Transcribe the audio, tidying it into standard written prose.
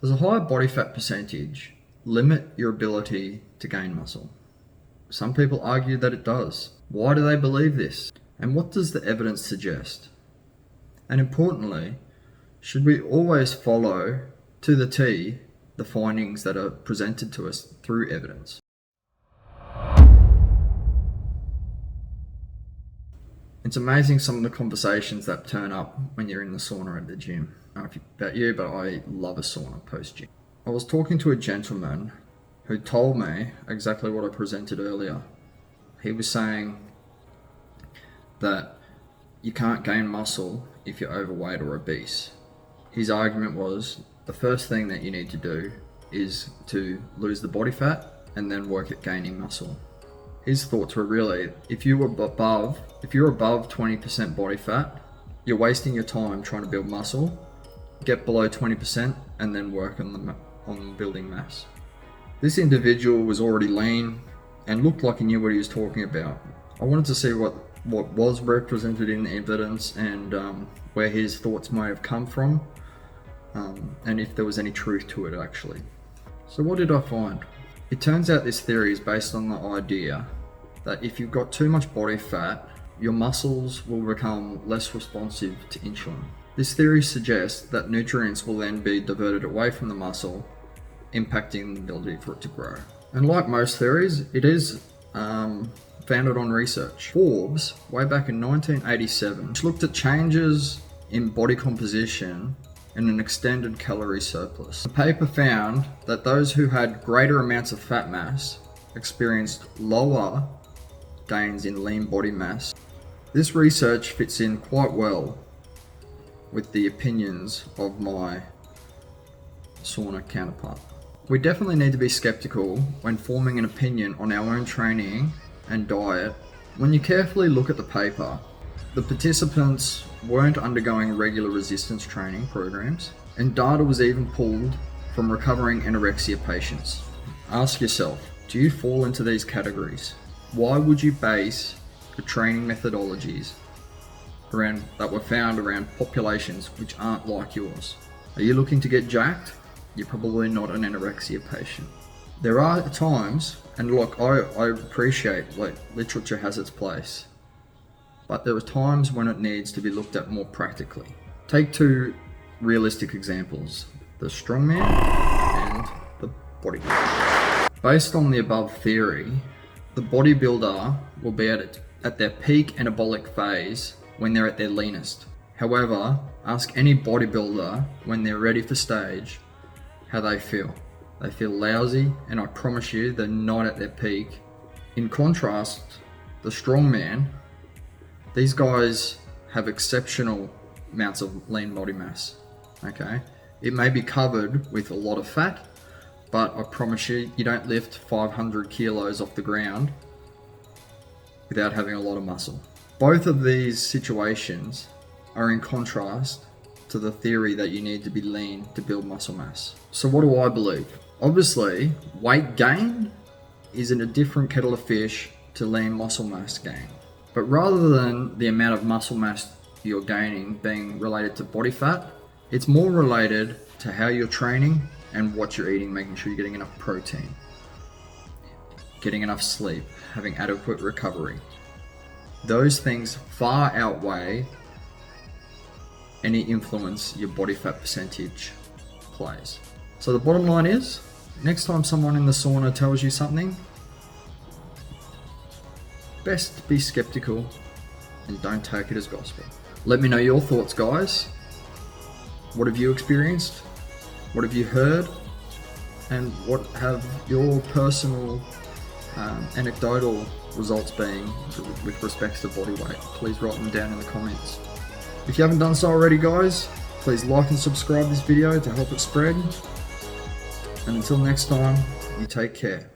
Does a higher body fat percentage limit your ability to gain muscle? Some people argue that it does. Why do they believe this? And what does the evidence suggest? And importantly, should we always follow to the T the findings that are presented to us through evidence? It's amazing some of the conversations that turn up when you're in the sauna at the gym. I don't know about you, but I love a sauna post-gym. I was talking to a gentleman who told me exactly what I presented earlier. He was saying that you can't gain muscle if you're overweight or obese. His argument was the first thing that you need to do is to lose the body fat and then work at gaining muscle. His thoughts were really, if you're above 20% body fat, you're wasting your time trying to build muscle. Get below 20% and then work on building mass. This individual was already lean and looked like he knew what he was talking about. I wanted to see what was represented in the evidence and where his thoughts may have come from, and if there was any truth to it actually. So what did I find? It turns out this theory is based on the idea that if you've got too much body fat, your muscles will become less responsive to insulin. This theory suggests that nutrients will then be diverted away from the muscle, impacting the ability for it to grow. And like most theories, it is founded on research. Forbes, way back in 1987, which looked at changes in body composition in an extended calorie surplus. The paper found that those who had greater amounts of fat mass experienced lower gains in lean body mass. This research fits in quite well with the opinions of my sauna counterpart. We definitely need to be skeptical when forming an opinion on our own training and diet. When you carefully look at the paper, the participants weren't undergoing regular resistance training programs, and data was even pulled from recovering anorexia patients. Ask yourself, do you fall into these categories? Why would you base your training methodologies that were found around populations which aren't like yours? Are you looking to get jacked? You're probably not an anorexia patient. There are times, and look, I appreciate like literature has its place, but there are times when it needs to be looked at more practically. Take two realistic examples, the strongman and the bodybuilder. Based on the above theory, the bodybuilder will be at their peak anabolic phase when they're at their leanest. However, ask any bodybuilder when they're ready for stage how they feel. They feel lousy, and I promise you they're not at their peak. In contrast, the strongman, these guys have exceptional amounts of lean body mass, okay? It may be covered with a lot of fat, but I promise you, you don't lift 500 kilos off the ground without having a lot of muscle. Both of these situations are in contrast to the theory that you need to be lean to build muscle mass. So what do I believe? Obviously, weight gain is in a different kettle of fish to lean muscle mass gain. But rather than the amount of muscle mass you're gaining being related to body fat, it's more related to how you're training and what you're eating, making sure you're getting enough protein, getting enough sleep, having adequate recovery. Those things far outweigh any influence your body fat percentage plays. So the bottom line is, next time someone in the sauna tells you something, best be skeptical and don't take it as gospel. Let me know your thoughts, guys. What have you experienced? What have you heard? And what have your personal anecdotal results been with respect to body weight? Please write them down in the comments. If you haven't done so already, guys, please like and subscribe this video to help it spread. And until next time, you take care.